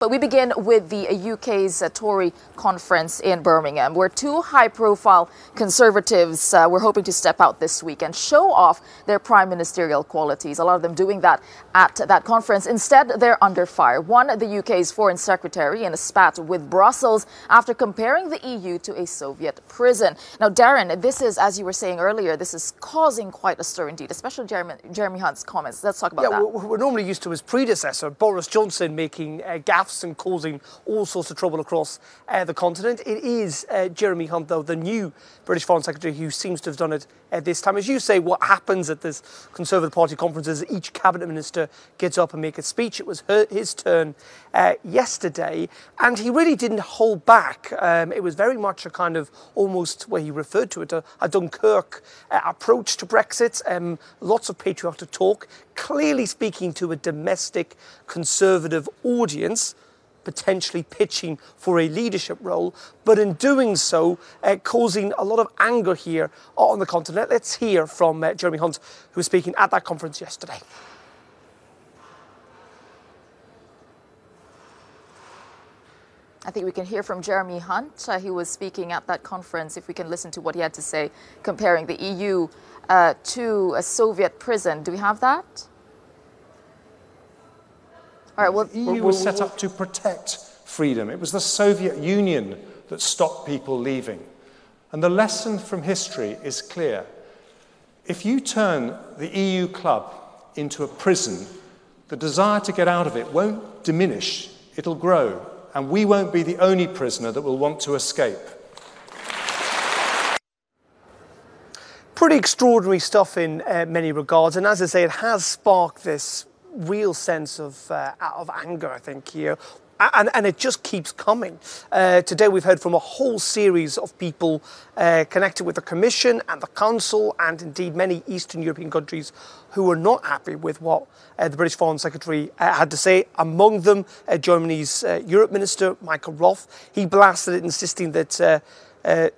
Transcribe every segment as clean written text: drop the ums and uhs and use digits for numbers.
But we begin with the UK's Tory conference in Birmingham, where two high-profile Conservatives were hoping to step out this week and show off their prime ministerial qualities. A lot of them doing that at that conference. Instead, they're under fire. One, the UK's Foreign Secretary, in a spat with Brussels after comparing the EU to a Soviet prison. Now, Darren, this is, as you were saying earlier, this is causing quite a stir indeed, especially Jeremy Hunt's comments. Let's talk about that. We're normally used to his predecessor, Boris Johnson, making gaffes and causing all sorts of trouble across the continent. It is Jeremy Hunt, though, the new British Foreign Secretary, who seems to have done it this time. As you say, what happens at this Conservative Party conference is each cabinet minister gets up and makes a speech. It was his turn yesterday, and he really didn't hold back. It was very much a kind of almost, where he referred to it, a Dunkirk approach to Brexit. Lots of patriotic talk, clearly speaking to a domestic Conservative audience, potentially pitching for a leadership role, but in doing so, causing a lot of anger here on the continent. Let's hear from Jeremy Hunt, who was speaking at that conference yesterday. I think we can hear from Jeremy Hunt. He was speaking at that conference. If we can listen to what he had to say, comparing the EU to a Soviet prison. Do we have that? All right, well, the EU was set up to protect freedom. It was the Soviet Union that stopped people leaving. And the lesson from history is clear. If you turn the EU club into a prison, the desire to get out of it won't diminish, it'll grow. And we won't be the only prisoner that will want to escape. Pretty extraordinary stuff in many regards. And as I say, it has sparked this real sense of anger, I think, here. And it just keeps coming. Today we've heard from a whole series of people connected with the Commission and the Council and indeed many Eastern European countries who are not happy with what the British Foreign Secretary had to say. Among them, Germany's Europe Minister, Michael Roth. He blasted it, insisting that,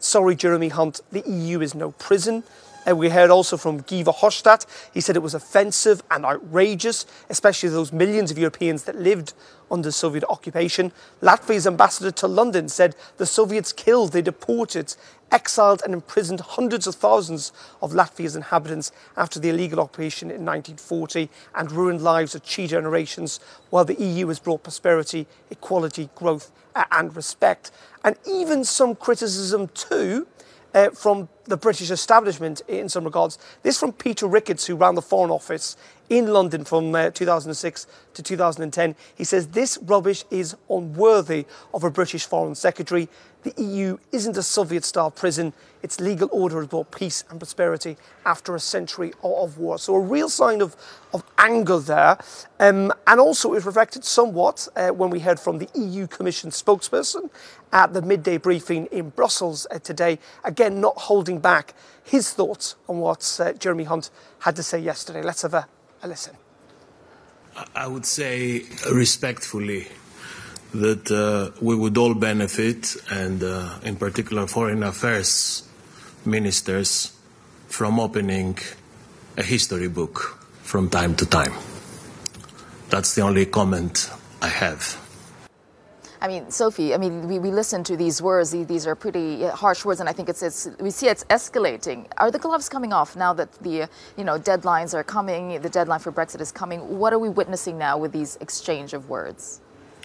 sorry, Jeremy Hunt, the EU is no prison. We heard also from Guy Verhofstadt. He said it was offensive and outrageous, especially those millions of Europeans that lived under Soviet occupation. Latvia's ambassador to London said the Soviets killed, they deported, exiled and imprisoned hundreds of thousands of Latvia's inhabitants after the illegal occupation in 1940 and ruined lives of 2 generations, while the EU has brought prosperity, equality, growth and respect. And even some criticism too from the British establishment in some regards. This from Peter Ricketts, who ran the Foreign Office in London from 2006 to 2010. He says this rubbish is unworthy of a British Foreign Secretary. The EU isn't a Soviet-style prison. Its legal order has brought peace and prosperity after a century of war. So a real sign of anger there. And also it reflected somewhat when we heard from the EU Commission spokesperson at the midday briefing in Brussels today. Again, not holding back his thoughts on what Jeremy Hunt had to say yesterday. Let's have a listen. I would say respectfully that we would all benefit, and in particular foreign affairs ministers, from opening a history book from time to time. That's the only comment I have. I mean, Sophie, we listen to these words. These are pretty harsh words, and I think we see it's escalating. Are the gloves coming off now that the deadlines are coming? The deadline for Brexit is coming. What are we witnessing now with these exchange of words?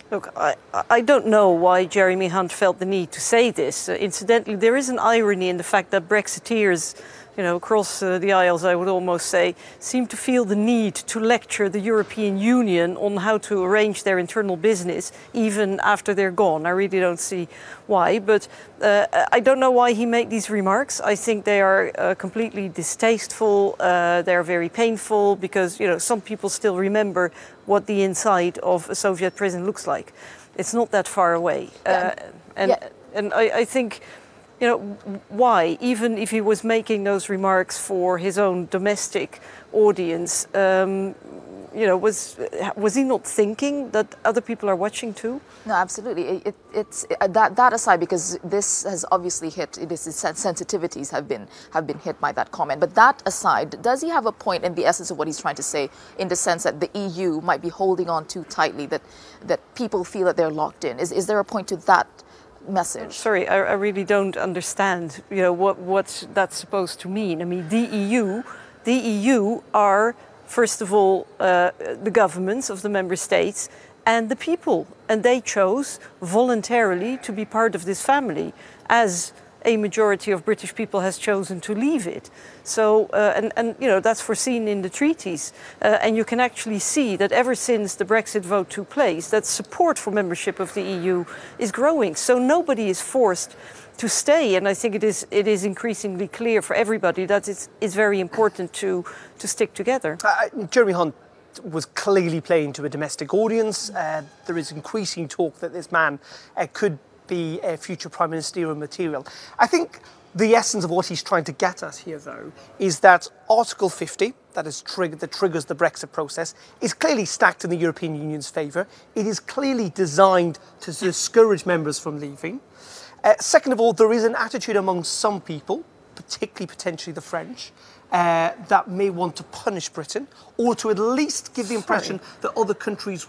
Look, I don't know why Jeremy Hunt felt the need to say this. Incidentally, there is an irony in the fact that Brexiteers, across the aisles, I would almost say, seem to feel the need to lecture the European Union on how to arrange their internal business, even after they're gone. I really don't see why, but I don't know why he made these remarks. I think they are completely distasteful. They're very painful because, some people still remember what the inside of a Soviet prison looks like. It's not that far away. And I think, why? Even if he was making those remarks for his own domestic audience, was he not thinking that other people are watching too? No, absolutely. It's that aside, because this has obviously hit. Sensitivities have been hit by that comment. But that aside, does he have a point in the essence of what he's trying to say, in the sense that the EU might be holding on too tightly, that people feel that they're locked in? Is there a point to that message? Sorry, I really don't understand. What that's supposed to mean. I mean, the EU are, first of all, the governments of the member states and the people. And they chose voluntarily to be part of this family, as a majority of British people has chosen to leave it. So, that's foreseen in the treaties. And you can actually see that ever since the Brexit vote took place, that support for membership of the EU is growing. So nobody is forced to stay, and I think it is increasingly clear for everybody that it's very important to stick together. Jeremy Hunt was clearly playing to a domestic audience. There is increasing talk that this man could be a future prime ministerial material. I think the essence of what he's trying to get at here, though, is that Article 50, that triggers the Brexit process, is clearly stacked in the European Union's favour. It is clearly designed to discourage members from leaving. Second of all, there is an attitude among some people, particularly potentially the French, that may want to punish Britain, or to at least give the impression that other countries.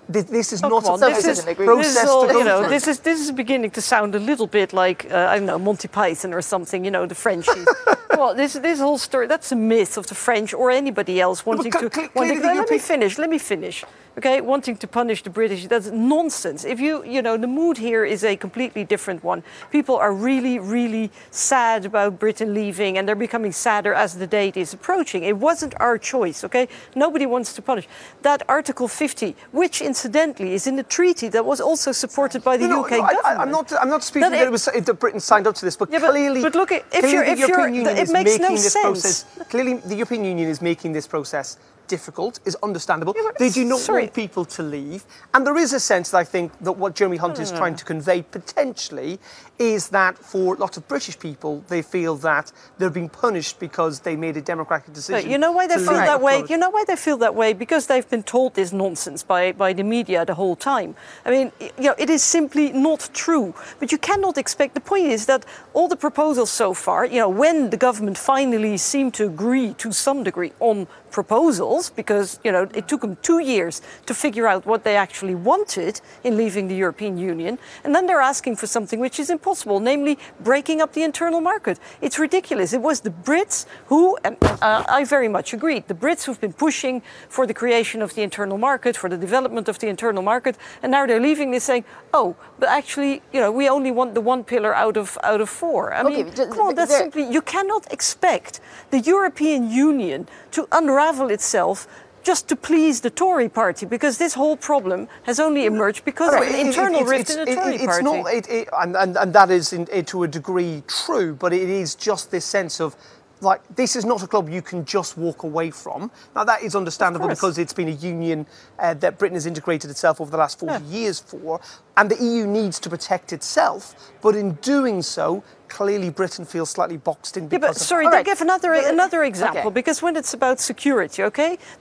This is not a process to go through. This is beginning to sound a little bit like I don't know, Monty Python or something. The Frenchies. Well, this whole story, that's a myth of the French or anybody else wanting to. Let me finish. Okay, wanting to punish the British, that's nonsense. If the mood here is a completely different one. People are really, really sad about Britain leaving, and they're becoming sadder as the date is approaching. It wasn't our choice, okay? Nobody wants to punish. That Article 50, which incidentally is in the treaty that was also supported by the UK government. I'm not speaking that Britain signed up to this, but clearly, but look, it makes no sense. Clearly, the European Union is making this process difficult, is understandable. They do not want people to leave. And there is a sense that I think that what Jeremy Hunt is trying to convey potentially is that for lots of British people, they feel that they're being punished because they made a democratic decision. You know why they feel that way? You know why they feel that way? Because they've been told this nonsense by the media the whole time. I mean, it is simply not true. But you cannot expect, the point is that all the proposals so far, when the government finally seemed to agree to some degree on proposals, because it took them 2 years to figure out what they actually wanted in leaving the European Union, and then they're asking for something which is impossible, namely breaking up the internal market. It's ridiculous. It was the Brits who, and I very much agreed, the Brits who've been pushing for the creation of the internal market, for the development of the internal market, and now they're leaving this saying, oh, but actually, we only want the one pillar out of four. I mean, come on, that's simply, you cannot expect the European Union to unravel itself just to please the Tory party, because this whole problem has only emerged because of an internal rift in the Tory party. And that is to a degree true, but it is just this sense of, like, this is not a club you can just walk away from. Now, that is understandable because it's been a union that Britain has integrated itself over the last 40 years for, and the EU needs to protect itself. But in doing so, clearly Britain feels slightly boxed in because they give another example, because when it's about security,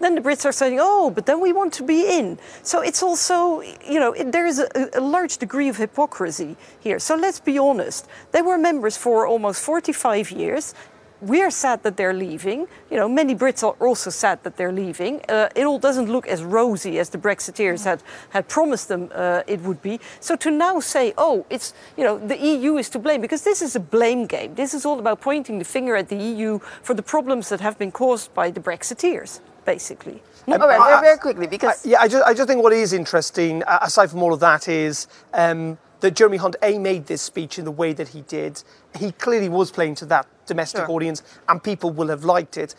then the Brits are saying, oh, but then we want to be in. So it's also, there is a large degree of hypocrisy here. So let's be honest. They were members for almost 45 years. We're sad that they're leaving. Many Brits are also sad that they're leaving. It all doesn't look as rosy as the Brexiteers had promised them it would be. So to now say, oh, it's, the EU is to blame, because this is a blame game. This is all about pointing the finger at the EU for the problems that have been caused by the Brexiteers, basically. All right, very quickly, because... I just think what is interesting, aside from all of that, is... that Jeremy Hunt, made this speech in the way that he did. He clearly was playing to that domestic audience, and people will have liked it.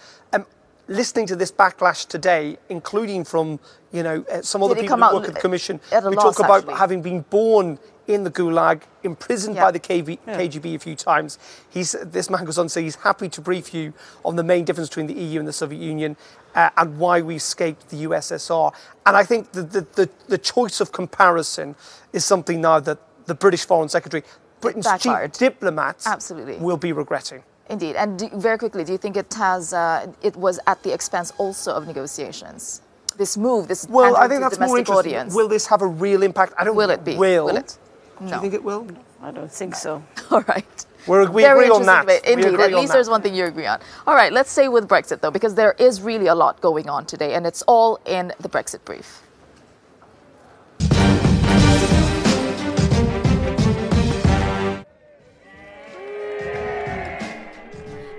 Listening to this backlash today, including from some other people who work at the Commission, who talk about having been born in the Gulag, imprisoned by the KGB a few times. This man goes on to say he's happy to brief you on the main difference between the EU and the Soviet Union and why we escaped the USSR. And I think the choice of comparison is something now that the British Foreign Secretary, Britain's chief diplomat, will be regretting. Indeed. And very quickly, do you think it was at the expense also of negotiations? this move, this Well, I pandering think to that's more domestic interesting. audience? Will this have a real impact? I don't. Will it be? Will it? Do No. you think it will? I don't think so. All right. We Very agree on that. interesting debate. We Indeed, agree at on least that. there's one thing you agree on. All right, let's stay with Brexit, though, because there is really a lot going on today, and it's all in the Brexit brief.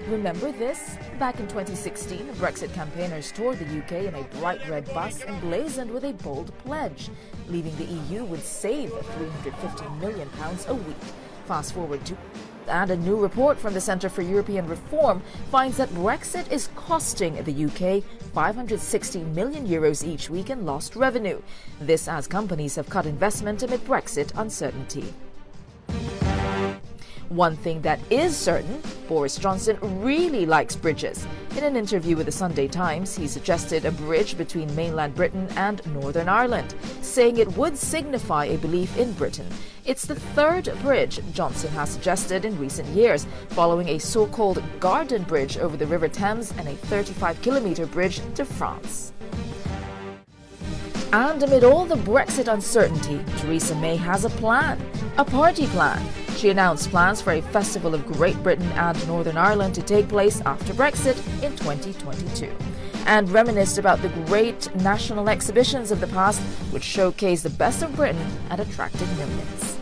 Remember this? Back in 2016, Brexit campaigners toured the UK in a bright red bus emblazoned with a bold pledge, leaving the EU would save £350 million a week. Fast forward to and a new report from the Centre for European Reform finds that Brexit is costing the UK €560 million each week in lost revenue. This as companies have cut investment amid Brexit uncertainty. One thing that is certain, Boris Johnson really likes bridges. In an interview with the Sunday Times, he suggested a bridge between mainland Britain and Northern Ireland, saying it would signify a belief in Britain. It's the third bridge Johnson has suggested in recent years, following a so-called Garden Bridge over the River Thames and a 35-kilometre bridge to France. And amid all the Brexit uncertainty, Theresa May has a plan, a party plan. She announced plans for a festival of Great Britain and Northern Ireland to take place after Brexit in 2022, and reminisced about the great national exhibitions of the past which showcased the best of Britain and attracted millions.